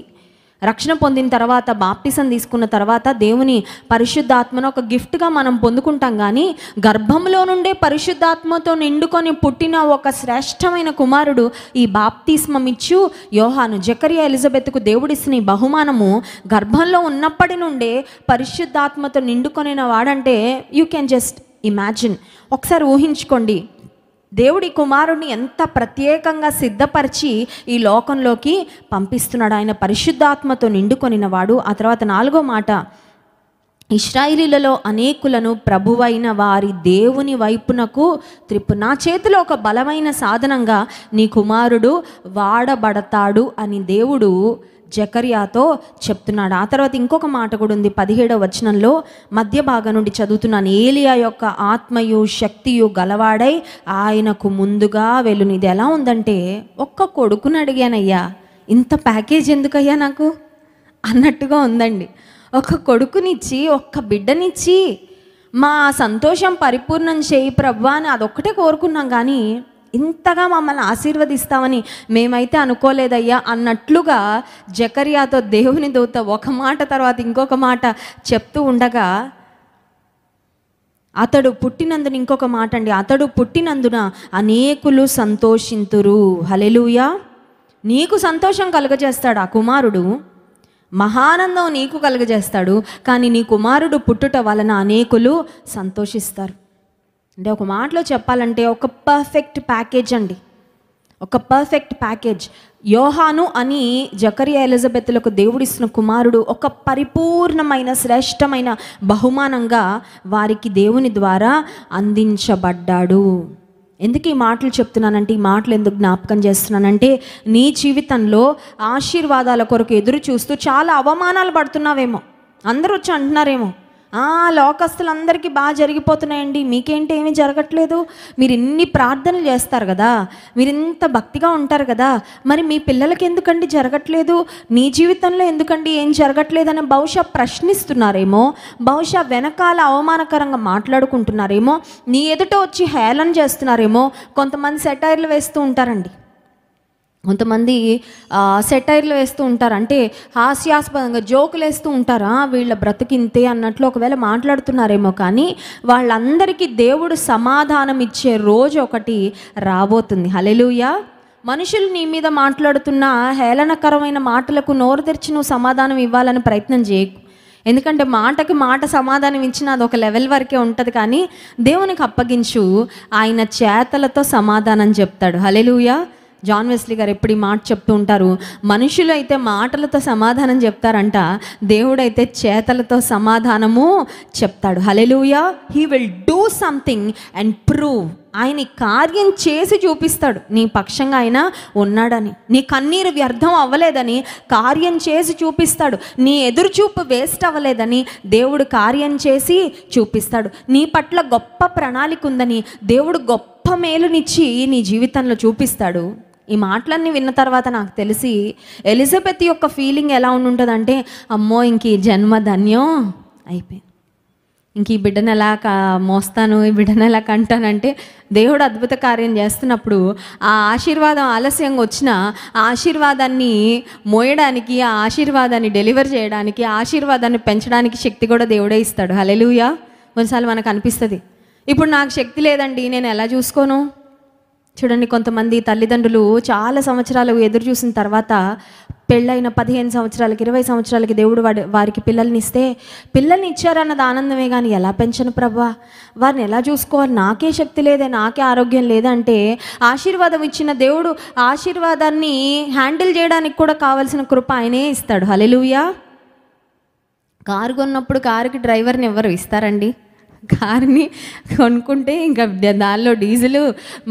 రక్షణ పొందిన తర్వాత, బాప్టిజం తీసుకున్న తర్వాత దేవుని పరిశుద్ధాత్మను ఒక గిఫ్ట్గా మనం పొందుకుంటాం. కానీ గర్భంలో నుండే పరిశుద్ధాత్మతో నిండుకొని పుట్టిన ఒక శ్రేష్టమైన కుమారుడు ఈ బాప్తిస్మం ఇచ్చు యోహాను. జకర్యా ఎలిజబెత్కు దేవుడిస్తున్న ఈ బహుమానము గర్భంలో ఉన్నప్పటి నుండే పరిశుద్ధాత్మతో నిండుకొనిన వాడంటే యూ కెన్ జస్ట్ ఇమాజిన్. ఒకసారి ఊహించుకోండి, దేవుడి కుమారుడిని ఎంత ప్రత్యేకంగా సిద్ధపరిచి ఈ లోకంలోకి పంపిస్తున్నాడు. ఆయన పరిశుద్ధాత్మతో నిండుకొనిన వాడు. ఆ తర్వాత 4వ మాట, ఇశ్రాయేలీలలో అనేకులను ప్రభువైన వారి దేవుని వైపునకు త్రిప్పు. నా చేతిలో ఒక బలమైన సాధనంగా నీ కుమారుడు వాడబడతాడు అని దేవుడు జకర్యాతో చెప్తున్నాడు. ఆ తర్వాత ఇంకొక మాట కూడా ఉంది, 17వ వచనంలో మధ్య భాగం నుండి చదువుతున్నాను. ఏలియా యొక్క ఆత్మయు శక్తియు గలవాడై ఆయనకు ముందుగా వెళ్ళును. ఇది ఎలా ఉందంటే, ఒక్క కొడుకుని అడిగానయ్యా, ఇంత ప్యాకేజ్ ఎందుకయ్యా నాకు అన్నట్టుగా ఉందండి. ఒక కొడుకునిచ్చి, ఒక్క బిడ్డనిచ్చి మా సంతోషం పరిపూర్ణం చేయి ప్రభువా అని అదొక్కటే కోరుకున్నాం, కానీ ఇంతగా మమ్మల్ని ఆశీర్వదిస్తామని మేమైతే అనుకోలేదయ్యా అన్నట్లుగా జకర్యాతో దేవుని దూత ఒక మాట తర్వాత ఇంకొక మాట చెప్తూ ఉండగా, అతడు పుట్టినందున, ఇంకొక మాట అండి, అతడు పుట్టినందున అనేకులు సంతోషింతురు. హల్లెలూయా. నీకు సంతోషం కలుగజేస్తాడు ఆ కుమారుడు, మహానందం నీకు కలుగజేస్తాడు. కానీ నీ కుమారుడు పుట్టుట వలన అనేకులు సంతోషిస్తారు. అంటే ఒక మాటలో చెప్పాలంటే ఒక పర్ఫెక్ట్ ప్యాకేజ్ అండి, ఒక పర్ఫెక్ట్ ప్యాకేజ్. యోహాను అని జకర్యా ఎలిజబెత్లకు దేవుడిస్తున్న కుమారుడు ఒక పరిపూర్ణమైన శ్రేష్టమైన బహుమానంగా వారికి దేవుని ద్వారా అందించబడ్డాడు. ఎందుకు ఈ మాటలు చెప్తున్నానంటే, ఈ మాటలు ఎందుకు జ్ఞాపకం చేస్తున్నానంటే, నీ జీవితంలో ఆశీర్వాదాల కొరకు ఎదురు చూస్తూ చాలా అవమానాలు పడుతున్నావేమో. అందరూ వచ్చి అంటున్నారేమో, లోకస్తులందరికీ బాగా జరిగిపోతున్నాయండి, మీకేంటి ఏమీ జరగట్లేదు, మీరు ఇన్ని ప్రార్థనలు చేస్తారు కదా, మీరు ఇంత భక్తిగా ఉంటారు కదా, మరి మీ పిల్లలకి ఎందుకండి జరగట్లేదు, నీ జీవితంలో ఎందుకండి ఏం జరగట్లేదని బహుశా ప్రశ్నిస్తున్నారేమో, బహుశా వెనకాల అవమానకరంగా మాట్లాడుకుంటున్నారేమో, నీ ఎదుట వచ్చి హేళన చేస్తున్నారేమో. కొంతమంది సెటైర్లు వేస్తూ ఉంటారండి, కొంతమంది సెటైర్లు వేస్తూ ఉంటారు, అంటే హాస్యాస్పదంగా జోకులు వేస్తూ ఉంటారా, వీళ్ళ బ్రతికింతే అన్నట్లు ఒకవేళ మాట్లాడుతున్నారేమో. కానీ వాళ్ళందరికీ దేవుడు సమాధానం ఇచ్చే రోజు ఒకటి రాబోతుంది. హల్లెలూయా. మనుషులు నీ మీద మాట్లాడుతున్న హేళనకరమైన మాటలకు నోరు తెరిచి నువ్వు సమాధానం ఇవ్వాలని ప్రయత్నం చేయకు. ఎందుకంటే మాటకి మాట సమాధానం ఇచ్చిన అది ఒక లెవెల్ వరకే ఉంటుంది, కానీ దేవునికి అప్పగించు, ఆయన చేతలతో సమాధానం చెప్తాడు. హల్లెలూయా. జాన్ వెస్లీ గారు ఎప్పుడు ఈ మాట చెప్తూ ఉంటారు, మనుషులు అయితే మాటలతో సమాధానం చెప్తారంట, దేవుడైతే చేతలతో సమాధానము చెప్తాడు. Hallelujah. He will do something and prove. ఆయన కార్యం చేసి చూపిస్తాడు నీ పక్షంగా ఆయన ఉన్నాడని, నీ కన్నీరు వ్యర్థం అవ్వలేదని కార్యం చేసి చూపిస్తాడు, నీ ఎదురుచూపు వేస్ట్ అవ్వలేదని దేవుడు కార్యం చేసి చూపిస్తాడు, నీ పట్ల గొప్ప ప్రణాళిక ఉందని దేవుడు గొప్ప మేలునిచ్చి నీ జీవితంలో చూపిస్తాడు. ఈ మాటలన్నీ విన్న తర్వాత నాకు తెలిసి ఎలిజబెత్ యొక్క ఫీలింగ్ ఎలా ఉంటుందంటే, అమ్మో ఇంక ఈ జన్మ ధన్యం అయిపోయింది, ఇంక ఈ బిడ్డను ఎలా మోస్తాను, ఈ బిడ్డను ఎలా కంటానంటే, దేవుడు అద్భుత కార్యం చేస్తున్నప్పుడు ఆ ఆశీర్వాదం ఆలస్యంగా వచ్చిన ఆ ఆశీర్వాదాన్ని మోయడానికి, ఆ ఆశీర్వాదాన్ని డెలివర్ చేయడానికి, ఆ ఆశీర్వాదాన్ని పెంచడానికి శక్తి కూడా దేవుడే ఇస్తాడు. హల్లెలూయా. కొన్నిసార్లు మనకు అనిపిస్తుంది, ఇప్పుడు నాకు శక్తి లేదండి, నేను ఎలా చూసుకోను, చూడండి, కొంతమంది తల్లిదండ్రులు చాలా సంవత్సరాలు ఎదురు చూసిన తర్వాత పెళ్ళైన 15 సంవత్సరాలకి 20 సంవత్సరాలకి దేవుడు వారికి పిల్లల్ని ఇస్తే, పిల్లల్ని ఇచ్చారన్నది ఆనందమే కానీ ఎలా పెంచను ప్రభా, వారిని ఎలా చూసుకోవాలి, నాకే శక్తి లేదే, నాకే ఆరోగ్యం లేదంటే ఆశీర్వాదం ఇచ్చిన దేవుడు ఆశీర్వాదాన్ని హ్యాండిల్ చేయడానికి కూడా కావాల్సిన కృప ఆయనే ఇస్తాడు. హల్లెలూయా. కారు కొన్నప్పుడు కారుకి డ్రైవర్ని ఎవరు ఇస్తారండి? కార్ని కొనుక్కుంటే ఇంకా దానిలో డీజిలు,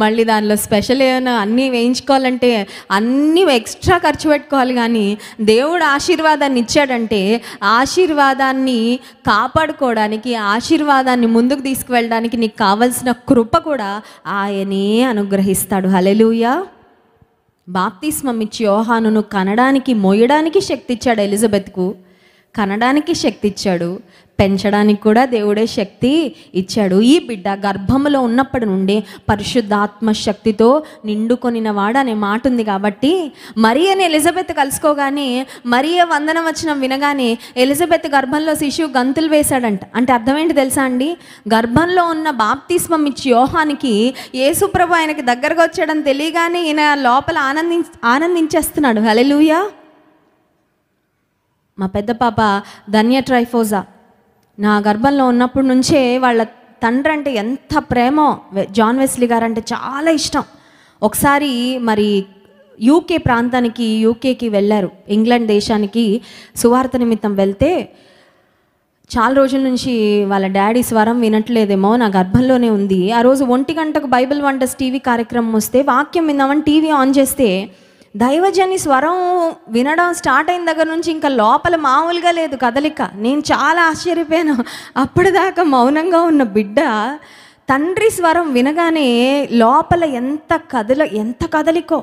మళ్ళీ దానిలో స్పెషల్ ఏమైనా అన్నీ వేయించుకోవాలంటే అన్నీ ఎక్స్ట్రా ఖర్చు పెట్టుకోవాలి. కానీ దేవుడు ఆశీర్వాదాన్ని ఇచ్చాడంటే ఆశీర్వాదాన్ని కాపాడుకోవడానికి, ఆశీర్వాదాన్ని ముందుకు తీసుకువెళ్ళడానికి నీకు కావలసిన కృప కూడా ఆయనే అనుగ్రహిస్తాడు. హల్లెలూయా. బాప్తిస్మం ఇచ్చి యోహానును కనడానికి, మోయడానికి శక్తి ఇచ్చాడు. ఎలిజబెత్కు కనడానికి శక్తి ఇచ్చాడు, పెంచడానికి కూడా దేవుడే శక్తి ఇచ్చాడు. ఈ బిడ్డ గర్భములో ఉన్నప్పటి నుండి పరిశుద్ధాత్మ శక్తితో నిండుకొనిన వాడు అనే మాట ఉంది. కాబట్టి మరియని ఎలిజబెత్ కలుసుకోగానే, మరియ వందనవచనం వినగానే ఎలిజబెత్ గర్భంలో శిశువు గంతులు వేశాడంట. అంటే అర్థం ఏంటి తెలుసా అండి? గర్భంలో ఉన్న బాప్తిస్మం ఇచ్చి యోహానికి యేసుప్రభు ఆయనకి దగ్గరగా వచ్చాడని తెలియగానే ఈయన లోపల ఆనందించేస్తున్నాడు. హల్లెలూయా. మా పెద్ద పాప ధన్య ట్రైఫోజా నా గర్భంలో ఉన్నప్పటి నుంచే వాళ్ళ తండ్రి అంటే ఎంత ప్రేమో, జాన్ వెస్లీ గారు అంటే చాలా ఇష్టం. ఒకసారి మరి యూకేకి వెళ్ళారు, ఇంగ్లాండ్ దేశానికి సువార్త నిమిత్తం వెళ్తే చాలా రోజుల నుంచి వాళ్ళ డాడీ స్వరం వినట్లేదేమో, నా గర్భంలోనే ఉంది. ఆ రోజు 1 గంటకు బైబిల్ వండర్స్ టీవీ కార్యక్రమం వస్తే వాక్యం విందామని టీవీ ఆన్ చేస్తే దైవజని స్వరం వినడం స్టార్ట్ అయిన దగ్గర నుంచి ఇంకా లోపల మామూలుగా లేదు కదలిక. నేను చాలా ఆశ్చర్యపోయాను. అప్పటిదాకా మౌనంగా ఉన్న బిడ్డ తండ్రి స్వరం వినగానే లోపల ఎంత కదలికో.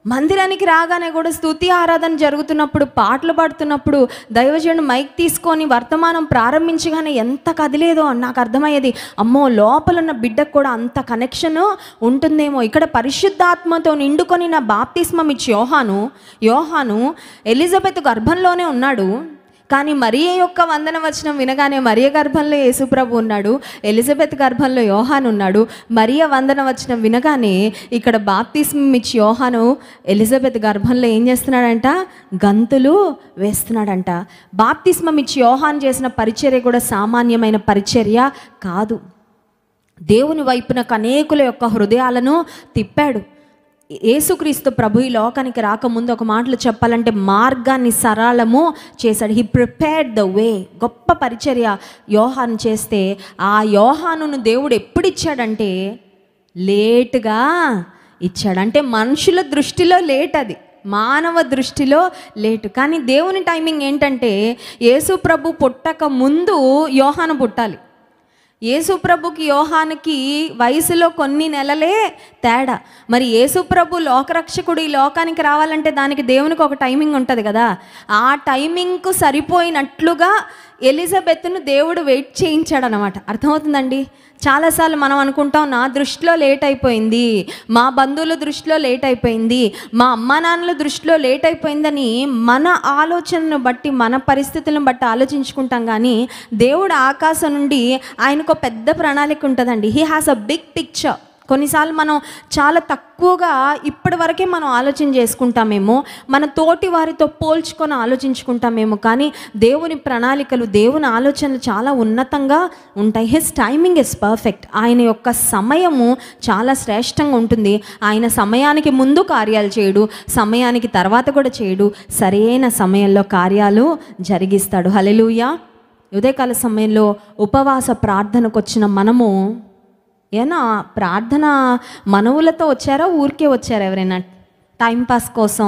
మందిరానికి రాగానే కూడా స్తుతి ఆరాధన జరుగుతున్నప్పుడు, పాటలు పాడుతున్నప్పుడు దైవజనుడు మైక్ తీసుకొని వర్తమానం ప్రారంభించగానే ఎంత కదిలేదో నాకు అర్థమయ్యేది. అమ్మో, లోపల ఉన్న బిడ్డకు కూడా అంత కనెక్షన్ ఉంటుందేమో. ఇక్కడ పరిశుద్ధాత్మతో నిండుకొని నా బాప్తిస్మం ఇచ్చి యోహాను ఎలిజబెత్ గర్భంలోనే ఉన్నాడు. కానీ మరియ యొక్క వందనవచనం వినగానే మరియ గర్భంలో యేసుప్రభు ఉన్నాడు, ఎలిజబెత్ గర్భంలో యోహాను ఉన్నాడు. మరియ వందనవచనం వినగానే ఇక్కడ బాప్తిస్మం ఇచ్చి యోహాను ఎలిజబెత్ గర్భంలో ఏం చేస్తున్నాడంట? గంతులు వేస్తున్నాడంట. బాప్తిస్మం ఇచ్చి యోహాను చేసిన పరిచర్య కూడా సామాన్యమైన పరిచర్య కాదు. దేవుని వైపునకు అనేకుల యొక్క హృదయాలను తిప్పాడు. యేసుక్రీస్తు ప్రభు ఈ లోకానికి రాకముందు ఒక మాటలు చెప్పాలంటే మార్గాన్ని సరళము చేశాడు. He prepared the way. గొప్ప పరిచర్య యోహాను చేస్తే ఆ యోహానును దేవుడు ఎప్పుడు ఇచ్చాడంటే లేటుగా ఇచ్చాడు. అంటే మనుషుల దృష్టిలో లేట్, అది మానవ దృష్టిలో లేటు. కానీ దేవుని టైమింగ్ ఏంటంటే యేసు ప్రభు పుట్టక ముందు యోహాను పుట్టాలి. యేసుప్రభుకి యోహానికి వయసులో కొన్ని నెలలే తేడా. మరి యేసుప్రభు లోకరక్షకుడు ఈ లోకానికి రావాలంటే దానికి దేవునికి ఒక టైమింగ్ ఉంటుంది కదా. ఆ టైమింగ్కు సరిపోయినట్లుగా ఎలిజబెత్ను దేవుడు వెయిట్ చేయించాడు అనమాట. అర్థమవుతుందండి? చాలాసార్లు మనం అనుకుంటాం, నా దృష్టిలో లేట్ అయిపోయింది, మా బంధువుల దృష్టిలో లేట్ అయిపోయింది, మా అమ్మా నాన్నల దృష్టిలో లేట్ అయిపోయిందని మన ఆలోచనను బట్టి, మన పరిస్థితులను బట్టి ఆలోచించుకుంటాం. కానీ దేవుడు ఆకాశం నుండి ఆయనకు పెద్ద ప్రణాళిక ఉంటుందండి. He has a big picture. కొన్నిసార్లు మనం చాలా తక్కువగా ఇప్పటి వరకే మనం ఆలోచన చేసుకుంటామేమో, మన తోటి వారితో పోల్చుకొని ఆలోచించుకుంటామేమో. కానీ దేవుని ప్రణాళికలు, దేవుని ఆలోచనలు చాలా ఉన్నతంగా ఉంటాయి. His timing is perfect. ఆయన యొక్క సమయము చాలా శ్రేష్టంగా ఉంటుంది. ఆయన సమయానికి ముందు కార్యాలు చేయడు, సమయానికి తర్వాత కూడా చేయడు. సరైన సమయంలో కార్యాలు జరిగిస్తాడు. హల్లెలూయా. ఉదయకాల సమయంలో ఉపవాస ప్రార్థనకు వచ్చిన మనము ఏనా ప్రార్థన మనవులతో వచ్చారా, ఊరికే వచ్చారా? ఎవరైనా టైంపాస్ కోసం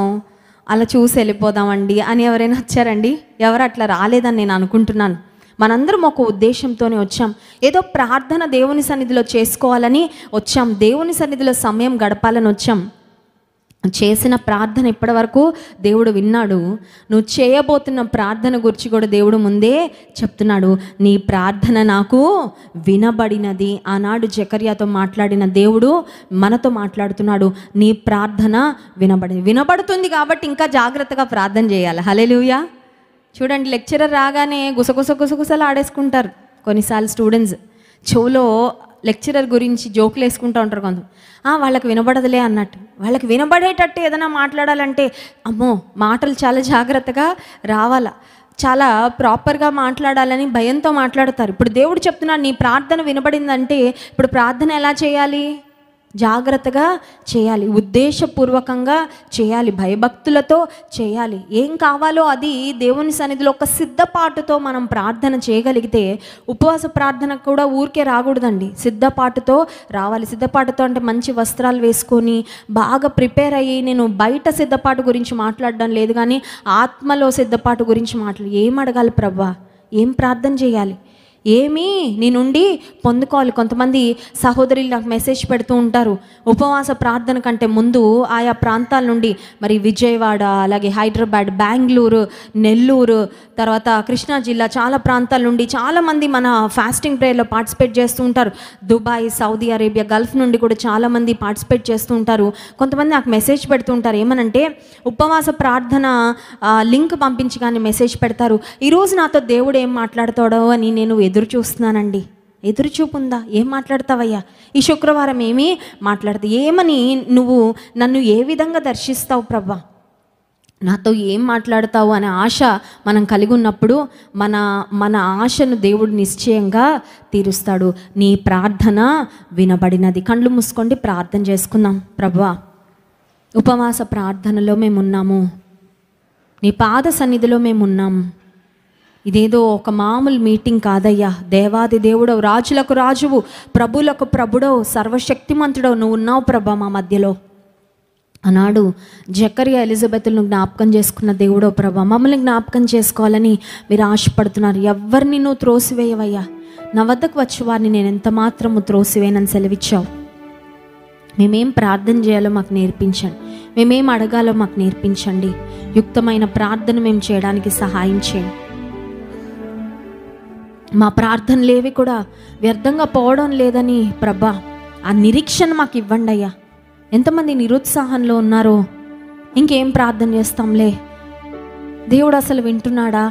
అలా చూసి వెళ్ళిపోదామండి అని ఎవరైనా వచ్చారండి? ఎవరు అట్లా రాలేదని నేను అనుకుంటున్నాను. మనందరం ఒక ఉద్దేశంతోనే వచ్చాం. ఏదో ప్రార్థన దేవుని సన్నిధిలో చేసుకోవాలని వచ్చాం, దేవుని సన్నిధిలో సమయం గడపాలని వచ్చాం. చేసిన ప్రార్థన ఇప్పటి వరకు దేవుడు విన్నాడు. నువ్వు చేయబోతున్న ప్రార్థన గురించి కూడా దేవుడు ముందే చెప్తున్నాడు. నీ ప్రార్థన నాకు వినబడినది. ఆనాడు జకర్యాతో మాట్లాడిన దేవుడు మనతో మాట్లాడుతున్నాడు. నీ ప్రార్థన వినబడుతుంది కాబట్టి ఇంకా జాగ్రత్తగా ప్రార్థన చేయాలి. హల్లెలూయా. చూడండి, లెక్చరర్ రాగానే గుసగుసలు ఆడేసుకుంటారు కొన్నిసార్లు స్టూడెంట్స్. చెవులో లెక్చరర్ గురించి జోకులు వేసుకుంటూ ఉంటారు కొంత, వాళ్ళకి వినబడదులే అన్నట్టు. వాళ్ళకి వినబడేటట్టు ఏదైనా మాట్లాడాలంటే అమ్మో మాటలు చాలా జాగ్రత్తగా రావాలా, చాలా ప్రాపర్గా మాట్లాడాలని భయంతో మాట్లాడతారు. ఇప్పుడు దేవుడు చెప్తున్నాడు, నీ ప్రార్థన వినబడిందంటే ఇప్పుడు ప్రార్థన ఎలా చేయాలి? జాగ్రత్తగా చేయాలి, ఉద్దేశపూర్వకంగా చేయాలి, భయభక్తులతో చేయాలి. ఏం కావాలో అది దేవుని సన్నిధిలో ఒక సిద్ధపాటుతో మనం ప్రార్థన చేయగలిగితే, ఉపవాస ప్రార్థన కూడా ఊరికే రాకూడదండి, సిద్ధపాటుతో రావాలి. సిద్ధపాటుతో అంటే మంచి వస్త్రాలు వేసుకొని బాగా ప్రిపేర్ అయ్యి, నేను బయట సిద్ధపాటు గురించి మాట్లాడడం లేదు కానీ ఆత్మలో సిద్ధపాటు గురించి ఏం అడగాలి ప్రభా, ఏం ప్రార్థన చేయాలి, ఏమీ నీ నుండి పొందుకోవాలి. కొంతమంది సహోదరులు నాకు మెసేజ్ పెడుతూ ఉంటారు, ఉపవాస ప్రార్థన కంటే ముందు ఆయా ప్రాంతాల నుండి, మరి విజయవాడ, అలాగే హైదరాబాద్, బెంగళూరు, నెల్లూరు, తర్వాత కృష్ణా జిల్లా, చాలా ప్రాంతాల నుండి చాలామంది మన ఫాస్టింగ్ ప్రేయర్లో పార్టిసిపేట్ చేస్తూ ఉంటారు. దుబాయ్, సౌదీ అరేబియా, గల్ఫ్ నుండి కూడా చాలామంది పార్టిసిపేట్ చేస్తూ ఉంటారు. కొంతమంది నాకు మెసేజ్ పెడుతూ ఉంటారు, ఏమనంటే ఉపవాస ప్రార్థన లింక్ పంపించి కానీ మెసేజ్ పెడతారు, ఈరోజు నాతో దేవుడు ఏం మాట్లాడతాడో అని నేను ఎదురు చూస్తున్నానండి. ఎదురుచూపు ఉందా? ఏం మాట్లాడతావయ్యా ఈ శుక్రవారం, ఏమీ మాట్లాడతా, ఏమని నువ్వు నన్ను ఏ విధంగా దర్శిస్తావు ప్రభా, నాతో ఏం మాట్లాడతావు అనే ఆశ మనం కలిగి ఉన్నప్పుడు మన ఆశను దేవుడు నిశ్చయంగా తీరుస్తాడు. నీ ప్రార్థన వినబడినది. కళ్ళు మూసుకోండి, ప్రార్థన చేసుకుందాం. ప్రభువా, ఉపవాస ప్రార్థనలో మేమున్నాము, నీ పాద సన్నిధిలో మేమున్నాము. ఇదేదో ఒక మామూలు మీటింగ్ కాదయ్యా, దేవాది దేవుడవు, రాజులకు రాజువు, ప్రభులకు ప్రభుడవు, సర్వశక్తిమంతుడవు నువ్వు ఉన్నావు ప్రభా మా మధ్యలో. ఆనాడు జకరియా, ఎలిజబెత్ను జ్ఞాపకం చేసుకున్న దేవుడో ప్రభా, మమ్మల్ని జ్ఞాపకం చేసుకోవాలని మీరు ఆశపడుతున్నారు. ఎవరిని నువ్వు త్రోసివేయవయ్యా, నా వద్దకు వచ్చి వారిని నేను ఎంత మాత్రము త్రోసివేయనని సెలవిచ్చావు. మేమేం ప్రార్థన చేయాలో మాకు నేర్పించండి, మేమేం అడగాలో మాకు నేర్పించండి. యుక్తమైన ప్రార్థన మేము చేయడానికి సహాయం చేయండి. మా ప్రార్థనలేవి కూడా వ్యర్థంగా పోవడం లేదని ప్రభా, ఆ నిరీక్షణ మాకు ఇవ్వండి అయ్యా. ఎంతమంది నిరుత్సాహంలో ఉన్నారో, ఇంకేం ప్రార్థన చేస్తాంలే, దేవుడు అసలు వింటున్నాడా,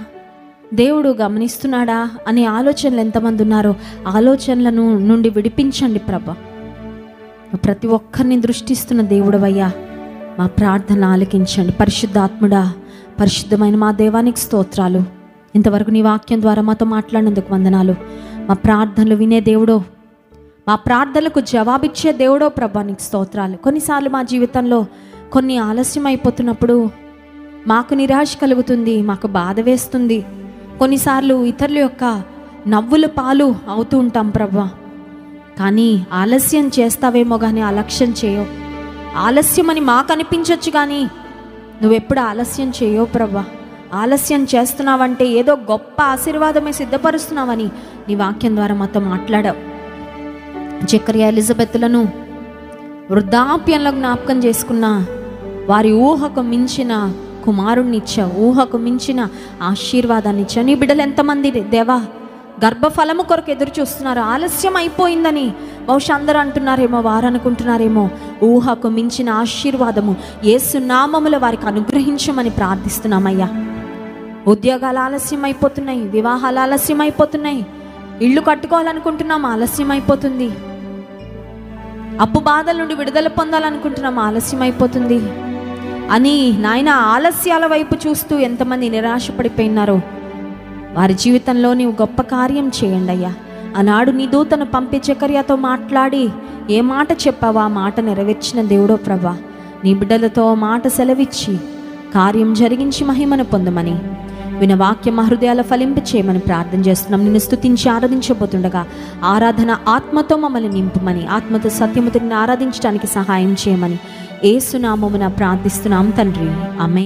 దేవుడు గమనిస్తున్నాడా అనే ఆలోచనలు ఎంతమంది ఉన్నారో, ఆలోచనలను నుండి విడిపించండి ప్రభా. ప్రతి ఒక్కరిని దృష్టిస్తున్న దేవుడవయ్యా, మా ప్రార్థన ఆలకించండి. పరిశుద్ధాత్ముడా, పరిశుద్ధమైన మా దేవానికి స్తోత్రాలు. ఇంతవరకు నీ వాక్యం ద్వారా మాతో మాట్లాడినందుకు వందనాలు. మా ప్రార్థనలు వినే దేవుడో, మా ప్రార్థనలకు జవాబిచ్చే దేవుడో ప్రభా నీకు స్తోత్రాలు. కొన్నిసార్లు మా జీవితంలో కొన్ని ఆలస్యం అయిపోతున్నప్పుడు మాకు నిరాశ కలుగుతుంది, మాకు బాధ వేస్తుంది. కొన్నిసార్లు ఇతరుల యొక్క నవ్వుల పాలు అవుతూ ఉంటాం ప్రభా. కానీ ఆలస్యం చేస్తావేమో కానీ అలక్ష్యం చేయవు. ఆలస్యం అని మాకు అనిపించవచ్చు కానీ నువ్వెప్పుడు ఆలస్యం చేయవు ప్రభా. ఆలస్యం చేస్తున్నావంటే ఏదో గొప్ప ఆశీర్వాదమే సిద్ధపరుస్తున్నావని నీ వాక్యం ద్వారా మాతో మాట్లాడావు. జకరియా, ఎలిజబెత్లను వృద్ధాప్యంలో జ్ఞాపకం చేసుకున్న వారి ఊహకు మించిన కుమారుణ్ణి ఇచ్చావు, ఊహకు మించిన ఆశీర్వాదాన్ని ఇచ్చావు. నీ బిడ్డలు ఎంతమంది దేవా గర్భఫలము కొరకు ఎదురు చూస్తున్నారు, ఆలస్యం అయిపోయిందని బహుశా అందరూ అంటున్నారేమో, వారు అనుకుంటున్నారేమో. ఊహకు మించిన ఆశీర్వాదము యేసు నామములో వారికి అనుగ్రహించమని ప్రార్థిస్తున్నామయ్యా. ఉద్యోగాలు ఆలస్యం అయిపోతున్నాయి, వివాహాలు ఆలస్యం అయిపోతున్నాయి, ఇళ్ళు కట్టుకోవాలనుకుంటున్నాం ఆలస్యం అయిపోతుంది, అప్పు బాధల నుండి విడుదల పొందాలనుకుంటున్నాం ఆలస్యం అయిపోతుంది అని నాయన ఆలస్యాల వైపు చూస్తూ ఎంతమంది నిరాశపడిపోయినారో వారి జీవితంలో నీవు గొప్ప కార్యం చేయండి అయ్యా. ఆనాడు నీ దూతను పంపి జకర్యాతో మాట్లాడి ఏ మాట చెప్పావో ఆ మాట నెరవేర్చిన దేవుడో ప్రభా, నీ బిడ్డలతో మాట సెలవిచ్చి కార్యం జరిగించి మహిమను పొందమని, విన వాక్యం హృదయాల ఫలింప చేయమని ప్రార్థన చేస్తున్నాం. నిన్ను స్తుతించి ఆరాధించబోతుండగా ఆరాధన ఆత్మతో మమ్మల్ని నింపమని, ఆత్మతో సత్యముతో నిన్ను ఆరాధించడానికి సహాయం చేయమని యేసు నామమున ప్రార్థిస్తున్నాం తండ్రి, ఆమేన్.